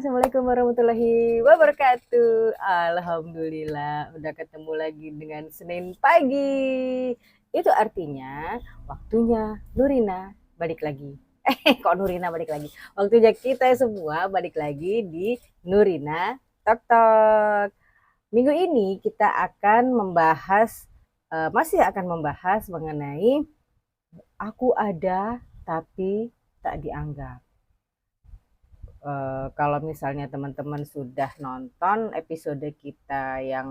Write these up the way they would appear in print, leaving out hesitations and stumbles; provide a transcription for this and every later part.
Assalamualaikum warahmatullahi wabarakatuh. Alhamdulillah, udah ketemu lagi dengan Senin pagi. Itu artinya waktunya Nurina balik lagi. Kok Nurina balik lagi? Waktunya kita semua balik lagi di Nurina Tok Tok. Minggu ini kita akan membahas, masih akan membahas mengenai aku ada tapi tak dianggap. Kalau misalnya teman-teman sudah nonton episode kita yang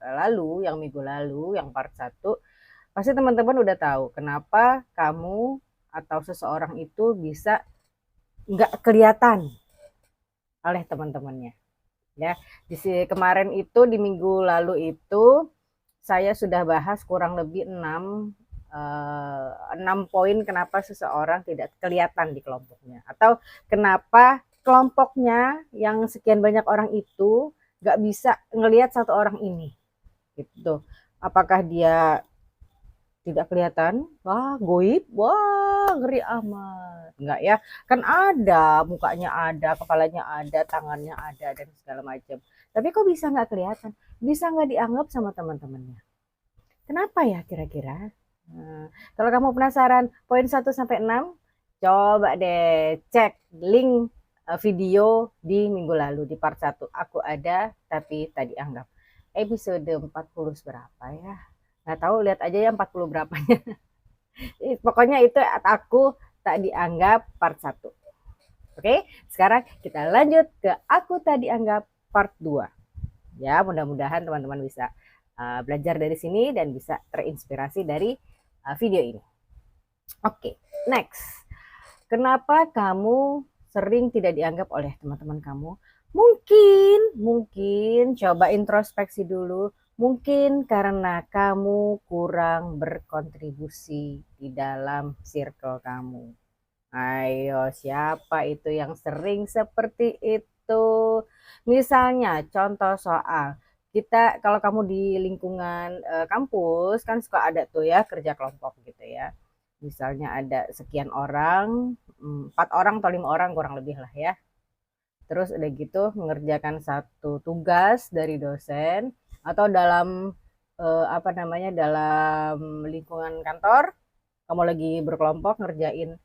lalu, yang minggu lalu, yang part 1, pasti teman-teman udah tahu kenapa kamu atau seseorang itu bisa nggak kelihatan oleh teman-temannya. Ya, kemarin itu di minggu lalu itu saya sudah bahas kurang lebih 6 poin kenapa seseorang tidak kelihatan di kelompoknya, atau kenapa kelompoknya yang sekian banyak orang itu nggak bisa ngelihat satu orang ini gitu. Apakah dia tidak kelihatan, wah goib, wah ngeri amat, enggak ya, kan ada mukanya, ada kepalanya, ada tangannya, ada dan segala macam, tapi kok bisa nggak kelihatan, bisa nggak dianggap sama teman-temannya. Kenapa ya kira-kira? Nah, kalau kamu penasaran poin 1 sampai 6, coba deh cek link video di minggu lalu di part 1. Aku ada tapi tak dianggap. Episode 40 berapa ya? Nggak tahu, lihat aja ya 40 berapanya. Pokoknya itu aku tak dianggap part 1. Oke, sekarang kita lanjut ke aku tak dianggap part 2. Ya, mudah-mudahan teman-teman bisa belajar dari sini dan bisa terinspirasi dari video ini. Oke, next. Kenapa kamu sering tidak dianggap oleh teman-teman kamu? Mungkin coba introspeksi dulu. Mungkin karena kamu kurang berkontribusi di dalam circle kamu. Ayo, siapa itu yang sering seperti itu? Misalnya, contoh soal kita, kalau kamu di lingkungan kampus kan suka ada tuh ya kerja kelompok gitu ya. Misalnya ada sekian orang, 4 orang atau 5 orang kurang lebih lah ya. Terus udah gitu mengerjakan satu tugas dari dosen, atau dalam dalam lingkungan kantor kamu lagi berkelompok ngerjain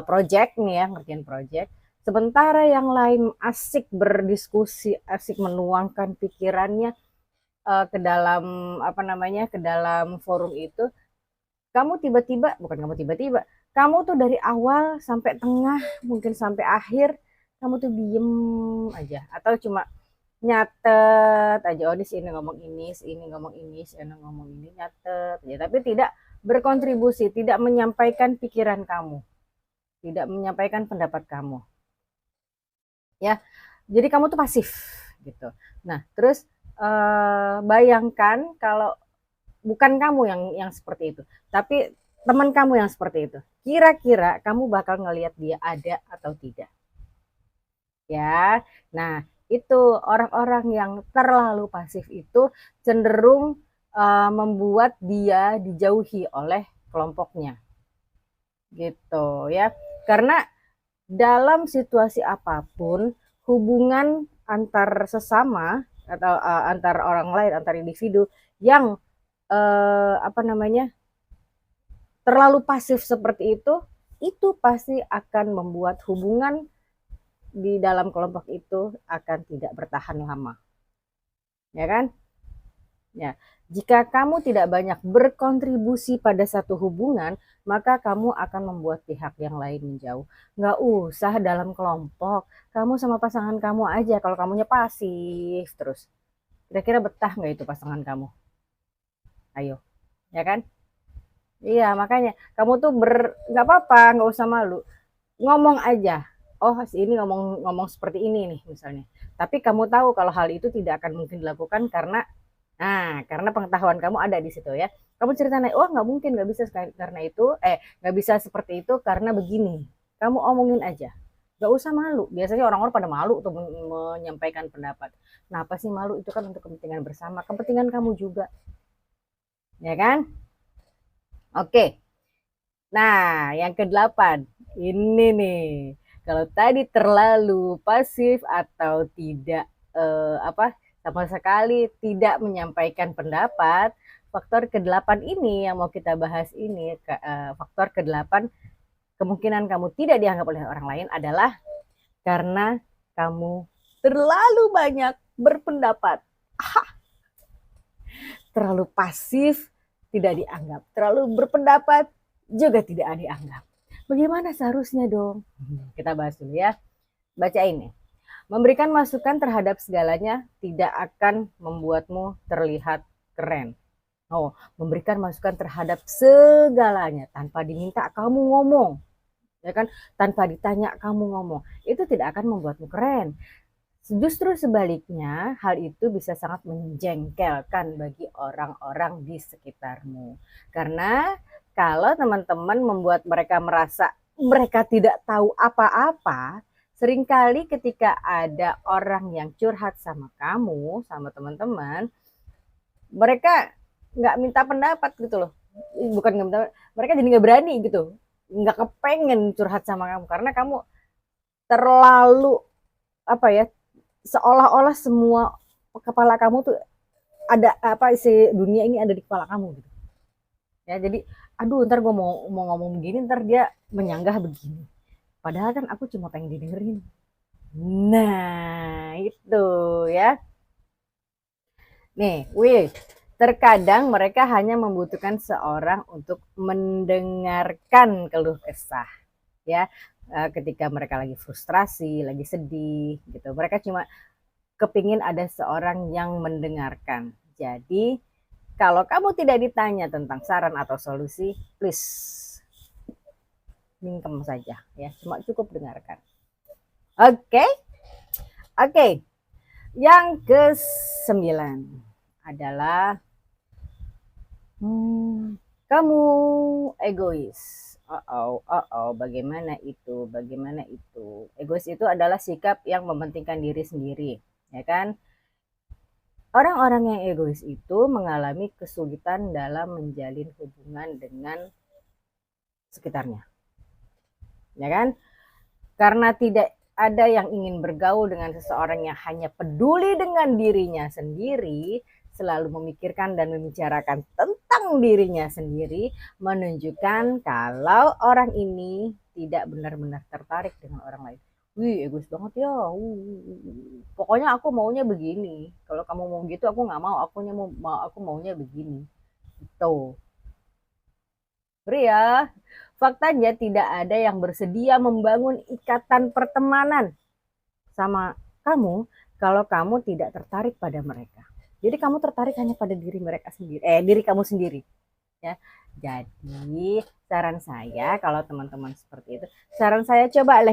project nih ya, ngerjain project. Sementara yang lain asik berdiskusi, asik menuangkan pikirannya ke dalam ke dalam forum itu, kamu tuh dari awal sampai tengah, mungkin sampai akhir, kamu tuh diem aja, atau cuma nyatet aja, oh di sini ngomong ini, sini ngomong ini, sini ngomong ini, nyatet aja, tapi tidak berkontribusi, tidak menyampaikan pikiran kamu, tidak menyampaikan pendapat kamu. Ya, jadi kamu tuh pasif gitu. Nah, terus bayangkan kalau bukan kamu yang seperti itu, tapi teman kamu yang seperti itu. Kira-kira kamu bakal ngelihat dia ada atau tidak? Ya, nah itu orang-orang yang terlalu pasif itu cenderung membuat dia dijauhi oleh kelompoknya, gitu ya. Karena dalam situasi apapun, hubungan antar sesama atau antar orang lain, antar individu yang terlalu pasif seperti itu pasti akan membuat hubungan di dalam kelompok itu akan tidak bertahan lama, ya kan? Ya, jika kamu tidak banyak berkontribusi pada satu hubungan, maka kamu akan membuat pihak yang lain menjauh. Nggak usah dalam kelompok, kamu sama pasangan kamu aja, kalau kamunya pasif terus. Kira-kira betah nggak itu pasangan kamu? Ayo, ya kan? Iya, makanya kamu tuh nggak apa-apa, nggak usah malu. Ngomong aja. Oh, si ini ngomong seperti ini nih misalnya. Tapi kamu tahu kalau hal itu tidak akan mungkin dilakukan karena pengetahuan kamu ada di situ ya. Kamu ceritain, oh nggak mungkin, nggak bisa karena itu, nggak bisa seperti itu karena begini. Kamu omongin aja, nggak usah malu. Biasanya orang-orang pada malu untuk menyampaikan pendapat. Kenapa sih malu? Itu kan untuk kepentingan bersama, kepentingan kamu juga, ya kan? Oke. Nah, yang ke-8 ini nih. Kalau tadi terlalu pasif atau tidak sama sekali tidak menyampaikan pendapat, faktor ke-8 ini yang mau kita bahas ini, faktor ke-8 kemungkinan kamu tidak dianggap oleh orang lain adalah karena kamu terlalu banyak berpendapat. Terlalu pasif tidak dianggap, terlalu berpendapat juga tidak dianggap. Bagaimana seharusnya dong? Kita bahas dulu ya. Baca ini. Memberikan masukan terhadap segalanya tidak akan membuatmu terlihat keren. Oh, memberikan masukan terhadap segalanya tanpa diminta kamu ngomong. Ya kan? Tanpa ditanya kamu ngomong. Itu tidak akan membuatmu keren. Justru sebaliknya, hal itu bisa sangat menjengkelkan bagi orang-orang di sekitarmu. Karena kalau teman-teman membuat mereka merasa mereka tidak tahu apa-apa, seringkali ketika ada orang yang curhat sama kamu, sama teman-teman, mereka nggak minta pendapat gitu loh. Bukan nggak minta, mereka jadi nggak berani gitu. Nggak kepengen curhat sama kamu karena kamu terlalu seolah-olah semua kepala kamu tuh ada isi dunia ini ada di kepala kamu gitu. Ya, jadi aduh ntar gue mau ngomong begini ntar dia menyanggah begini. Padahal kan aku cuma pengen didengerin. Nah, itu ya. Nih, terkadang mereka hanya membutuhkan seorang untuk mendengarkan keluh kesah. Ya, ketika mereka lagi frustrasi, lagi sedih gitu. Mereka cuma kepingin ada seorang yang mendengarkan. Jadi, kalau kamu tidak ditanya tentang saran atau solusi, please mingkem saja ya, cuma cukup dengarkan. Oke? Oke. Yang ke-9 adalah kamu egois. Bagaimana itu? Bagaimana itu? Egois itu adalah sikap yang mementingkan diri sendiri, ya kan? Orang-orang yang egois itu mengalami kesulitan dalam menjalin hubungan dengan sekitarnya. Ya kan? Karena tidak ada yang ingin bergaul dengan seseorang yang hanya peduli dengan dirinya sendiri, selalu memikirkan dan membicarakan tentang dirinya sendiri, menunjukkan kalau orang ini tidak benar-benar tertarik dengan orang lain. Wih, egois banget ya. Pokoknya aku maunya begini. Kalau kamu mau gitu, aku nggak mau. Aku maunya begini. Itu. Beri ya. Faktanya tidak ada yang bersedia membangun ikatan pertemanan sama kamu kalau kamu tidak tertarik pada mereka. Jadi kamu tertarik hanya pada diri mereka sendiri, diri kamu sendiri. Ya. Jadi saran saya kalau teman-teman seperti itu, saran saya coba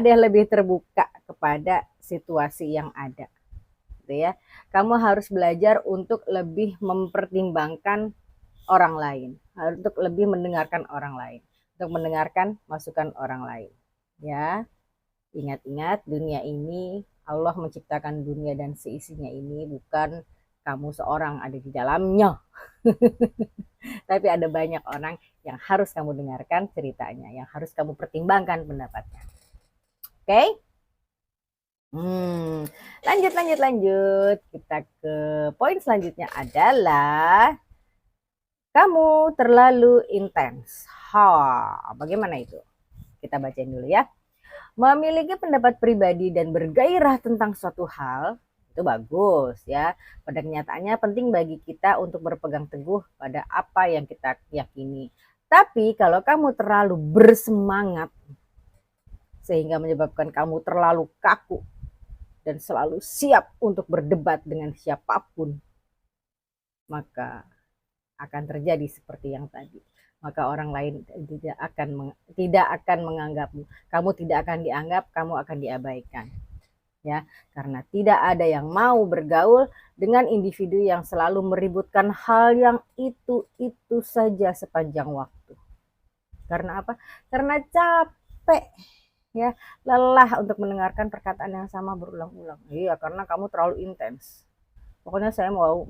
deh lebih terbuka kepada situasi yang ada. Gitu ya. Kamu harus belajar untuk lebih mempertimbangkan orang lain, untuk lebih mendengarkan orang lain, untuk mendengarkan masukan orang lain. Ya, ingat-ingat dunia ini Allah menciptakan dunia dan seisinya ini bukan kamu seorang ada di dalamnya. Tapi ada banyak orang yang harus kamu dengarkan ceritanya, yang harus kamu pertimbangkan pendapatnya. Oke? Okay? Lanjut. Kita ke poin selanjutnya adalah kamu terlalu intens. Bagaimana itu? Kita bacain dulu ya. Memiliki pendapat pribadi dan bergairah tentang suatu hal itu bagus ya. Pada kenyataannya penting bagi kita untuk berpegang teguh pada apa yang kita yakini. Tapi kalau kamu terlalu bersemangat sehingga menyebabkan kamu terlalu kaku dan selalu siap untuk berdebat dengan siapapun, maka akan terjadi seperti yang tadi. Maka orang lain tidak akan menganggapmu. Kamu tidak akan dianggap, kamu akan diabaikan. Ya, karena tidak ada yang mau bergaul dengan individu yang selalu meributkan hal yang itu saja sepanjang waktu. Karena apa? Karena capek, ya, lelah untuk mendengarkan perkataan yang sama berulang-ulang. Iya, karena kamu terlalu intens. Pokoknya saya mau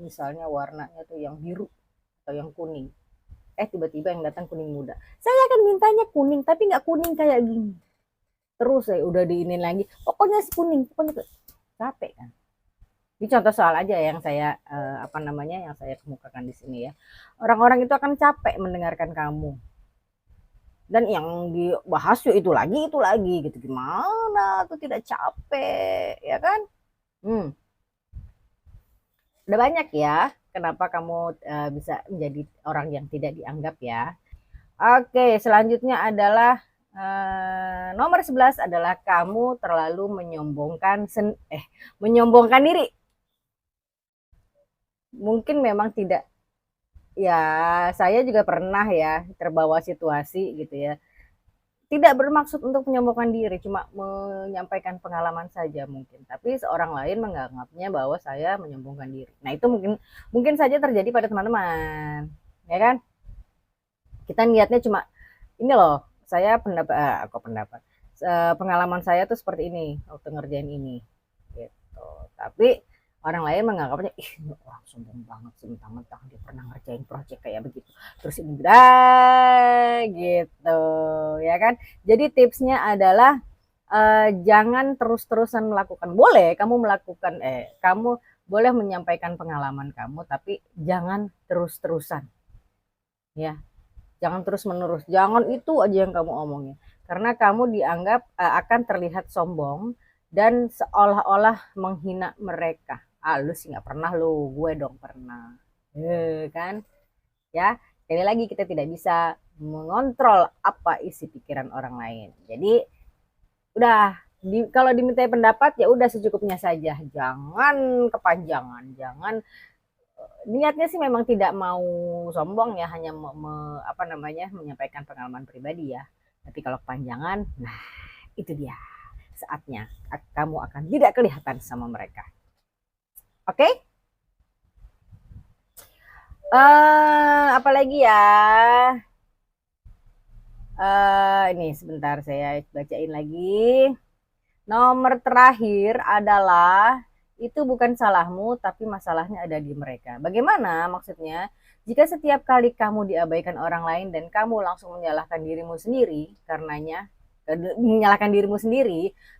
misalnya warnanya tuh yang biru atau yang kuning. tiba-tiba yang datang kuning muda. Saya akan mintanya kuning, tapi nggak kuning kayak gini. Terus saya udah diinin lagi, pokoknya kuning, pokoknya capek kan. Ini contoh soal aja yang saya yang saya kemukakan di sini ya. Orang-orang itu akan capek mendengarkan kamu. Dan yang dibahas itu lagi gitu. Gimana tuh tidak capek, ya kan? Udah banyak ya kenapa kamu bisa menjadi orang yang tidak dianggap ya. Oke, selanjutnya adalah nomor 11 adalah kamu terlalu menyombongkan diri. Mungkin memang tidak, ya saya juga pernah ya terbawa situasi gitu ya. Tidak bermaksud untuk menyombongkan diri, cuma menyampaikan pengalaman saja mungkin. Tapi seorang lain menganggapnya bahwa saya menyombongkan diri. Nah, itu mungkin saja terjadi pada teman-teman. Ya kan? Kita niatnya cuma ini loh, saya pengalaman saya tuh seperti ini waktu ngerjain ini. Gitu. Tapi orang lain menganggapnya orang sombong banget sih, mentang-mentang dia pernah ngerjain project kayak begitu terus ini gitu ya kan. Jadi tipsnya adalah jangan terus-terusan melakukan. Kamu boleh menyampaikan pengalaman kamu, tapi jangan terus-terusan ya, jangan terus menerus, jangan itu aja yang kamu omongin, karena kamu dianggap akan terlihat sombong dan seolah-olah menghina mereka. Lu sih nggak pernah, lu gue dong pernah, kan ya. Sekali lagi, kita tidak bisa mengontrol apa isi pikiran orang lain. Jadi udah, kalau dimintai pendapat ya udah secukupnya saja, jangan kepanjangan, jangan niatnya sih memang tidak mau sombong ya, hanya menyampaikan pengalaman pribadi ya. Tapi kalau kepanjangan, nah itu dia saatnya kamu akan tidak kelihatan sama mereka. Oke? Apalagi ya? Ini sebentar saya bacain lagi. Nomor terakhir adalah itu bukan salahmu, tapi masalahnya ada di mereka. Bagaimana maksudnya? Jika setiap kali kamu diabaikan orang lain dan kamu langsung menyalahkan dirimu sendiri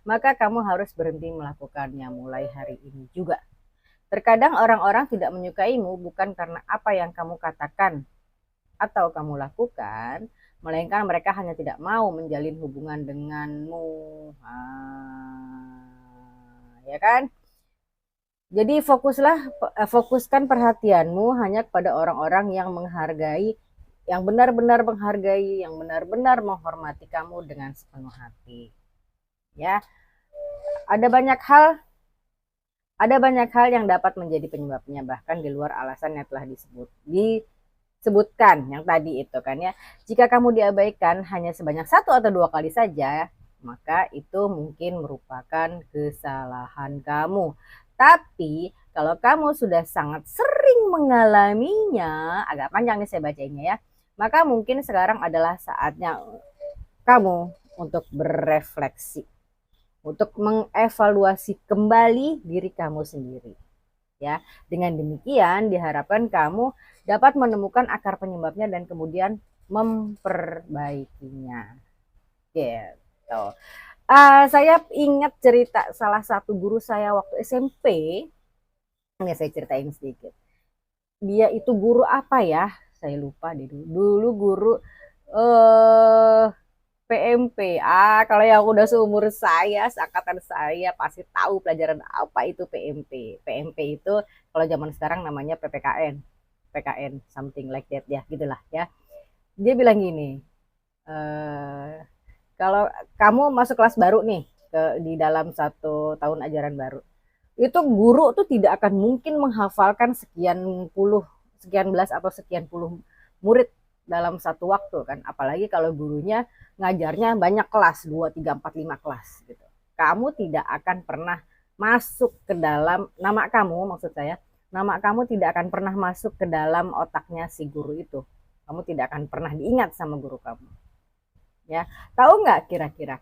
maka kamu harus berhenti melakukannya mulai hari ini juga. Terkadang orang-orang tidak menyukaimu bukan karena apa yang kamu katakan atau kamu lakukan, melainkan mereka hanya tidak mau menjalin hubungan denganmu. Ya kan? Jadi fokuskan perhatianmu hanya kepada orang-orang yang menghargai, yang benar-benar menghargai, yang benar-benar menghormati kamu dengan sepenuh hati. Ya, ada banyak hal yang dapat menjadi penyebabnya, bahkan di luar alasan yang telah disebutkan yang tadi itu kan ya. Jika kamu diabaikan hanya sebanyak 1 atau 2 kali saja, maka itu mungkin merupakan kesalahan kamu. Tapi kalau kamu sudah sangat sering mengalaminya, agak panjang nih saya bacainnya ya, maka mungkin sekarang adalah saatnya kamu untuk berefleksi, untuk mengevaluasi kembali diri kamu sendiri. Ya, dengan demikian diharapkan kamu dapat menemukan akar penyebabnya dan kemudian memperbaikinya. Gitu. Saya ingat cerita salah satu guru saya waktu SMP. Ini saya ceritain sedikit. Dia itu guru apa ya? Saya lupa deh dulu guru PMP. Kalau yang udah seumur saya, seangkatan saya pasti tahu pelajaran apa itu PMP. PMP itu kalau zaman sekarang namanya PPKN. PKN something like that ya, gitulah ya. Dia bilang gini, kalau kamu masuk kelas baru nih di dalam 1 tahun ajaran baru, itu guru tuh tidak akan mungkin menghafalkan sekian belas atau sekian puluh murid dalam satu waktu kan, apalagi kalau gurunya ngajarnya banyak kelas, 2, 3, 4, 5 kelas gitu. Kamu tidak akan pernah masuk ke dalam nama kamu tidak akan pernah masuk ke dalam otaknya si guru itu. Kamu tidak akan pernah diingat sama guru kamu. Ya, tahu nggak kira-kira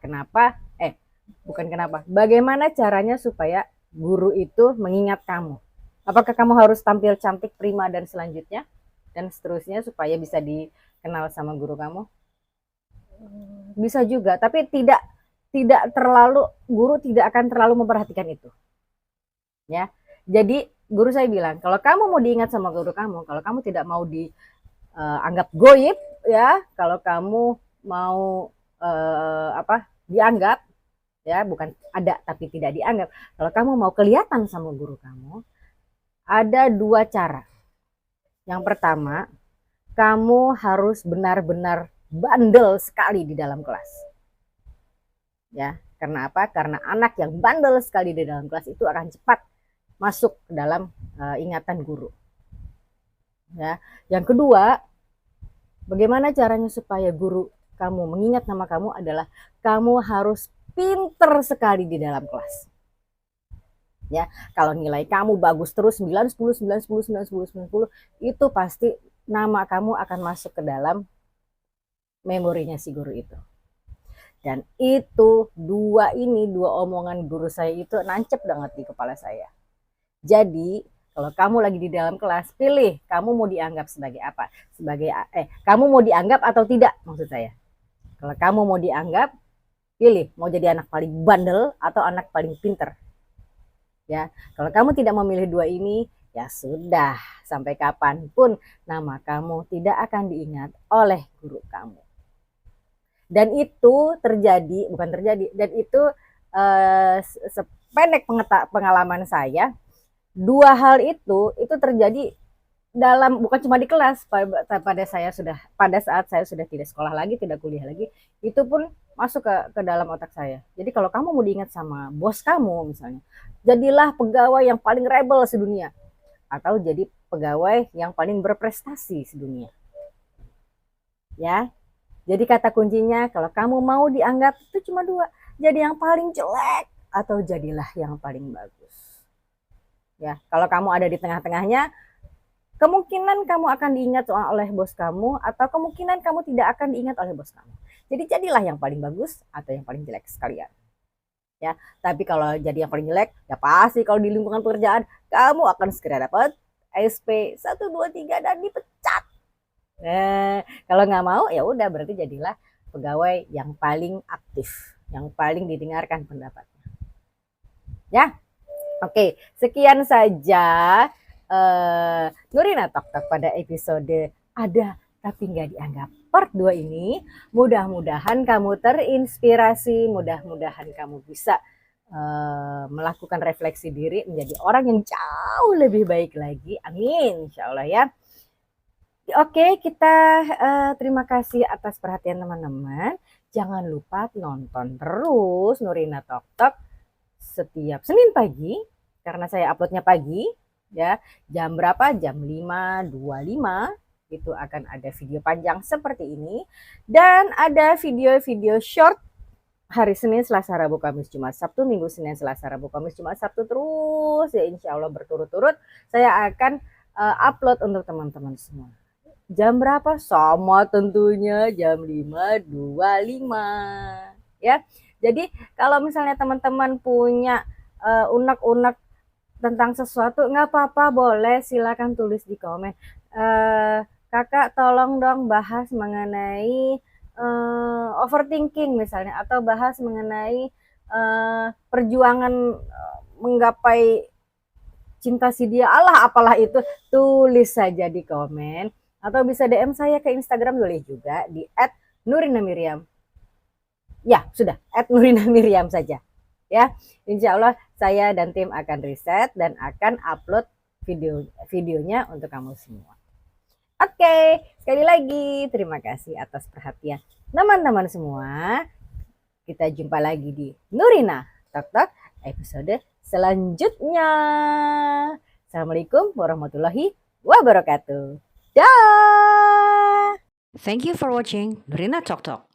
bagaimana caranya supaya guru itu mengingat kamu? Apakah kamu harus tampil cantik, prima dan selanjutnya? dan seterusnya supaya bisa dikenal sama guru kamu? Bisa juga, tapi tidak terlalu, guru tidak akan terlalu memperhatikan itu. Ya. Jadi guru saya bilang, kalau kamu mau diingat sama guru kamu, kalau kamu tidak mau dianggap goib, ya, kalau kamu mau dianggap, ya, bukan ada tapi tidak dianggap. Kalau kamu mau kelihatan sama guru kamu, ada dua cara. Yang pertama, kamu harus benar-benar bandel sekali di dalam kelas. Ya, karena apa? Karena anak yang bandel sekali di dalam kelas itu akan cepat masuk ke dalam ingatan guru. Ya, yang kedua, bagaimana caranya supaya guru kamu mengingat nama kamu adalah kamu harus pinter sekali di dalam kelas. Ya, kalau nilai kamu bagus terus 9, 10, 9, 10, 9, 10, 9, 10, itu pasti nama kamu akan masuk ke dalam memorinya si guru itu. Dan itu dua omongan guru saya itu nancep banget di kepala saya. Jadi kalau kamu lagi di dalam kelas, pilih kamu mau dianggap sebagai apa? Kamu mau dianggap atau tidak, maksud saya. Kalau kamu mau dianggap, pilih mau jadi anak paling bandel atau anak paling pinter. Ya, kalau kamu tidak memilih dua ini, ya sudah, sampai kapanpun nama kamu tidak akan diingat oleh guru kamu. Dan itu bukan terjadi, dan itu sependek pengalaman saya, dua hal itu terjadi bukan cuma di kelas, pada saat saya sudah tidak sekolah lagi, tidak kuliah lagi, itu pun masuk ke dalam otak saya. Jadi kalau kamu mau diingat sama bos kamu misalnya, jadilah pegawai yang paling rebel sedunia, atau jadi pegawai yang paling berprestasi sedunia. Ya, jadi kata kuncinya kalau kamu mau dianggap itu cuma dua, jadi yang paling jelek atau jadilah yang paling bagus. Ya, kalau kamu ada di tengah-tengahnya, kemungkinan kamu akan diingat oleh bos kamu, atau kemungkinan kamu tidak akan diingat oleh bos kamu. Jadi jadilah yang paling bagus atau yang paling jelek sekalian. Ya, tapi kalau jadi yang paling jelek, ya pasti kalau di lingkungan pekerjaan kamu akan segera dapat SP 1, 2, 3 dan dipecat. Kalau nggak mau ya udah, berarti jadilah pegawai yang paling aktif, yang paling didengarkan pendapatnya. Ya, oke, sekian saja Nurina Tok Tok pada episode Ada Tapi Nggak Dianggap part 2 ini. Mudah-mudahan kamu terinspirasi, mudah-mudahan kamu bisa melakukan refleksi diri menjadi orang yang jauh lebih baik lagi. Amin, insya Allah ya. Oke, kita terima kasih atas perhatian teman-teman. Jangan lupa nonton terus Nurina Tok Tok setiap Senin pagi, karena saya uploadnya pagi. Ya, jam berapa? Jam 5.25 itu akan ada video panjang seperti ini, dan ada video-video short hari Senin, Selasa, Rabu, Kamis, Jumat, Sabtu, Minggu, Senin, Selasa, Rabu, Kamis, Jumat, Sabtu, terus ya insya Allah berturut-turut saya akan upload untuk teman-teman semua. Jam berapa? Sama tentunya jam 5.25 ya. Jadi kalau misalnya teman-teman punya unek-unek tentang sesuatu, nggak apa-apa, boleh silakan tulis di komen. Kakak tolong dong bahas mengenai overthinking misalnya, atau bahas mengenai perjuangan menggapai cinta si dia, Allah apalah itu, tulis saja di komen, atau bisa DM saya ke Instagram, boleh juga di @nurinamiriam. Ya sudah, @nurinamiriam saja. Ya, insya Allah saya dan tim akan riset dan akan upload videonya untuk kamu semua. Oke, sekali lagi terima kasih atas perhatian teman-teman semua. Kita jumpa lagi di Nurina Tok Tok episode selanjutnya. Assalamualaikum warahmatullahi wabarakatuh. Dah. Thank you for watching Nurina Tok Tok.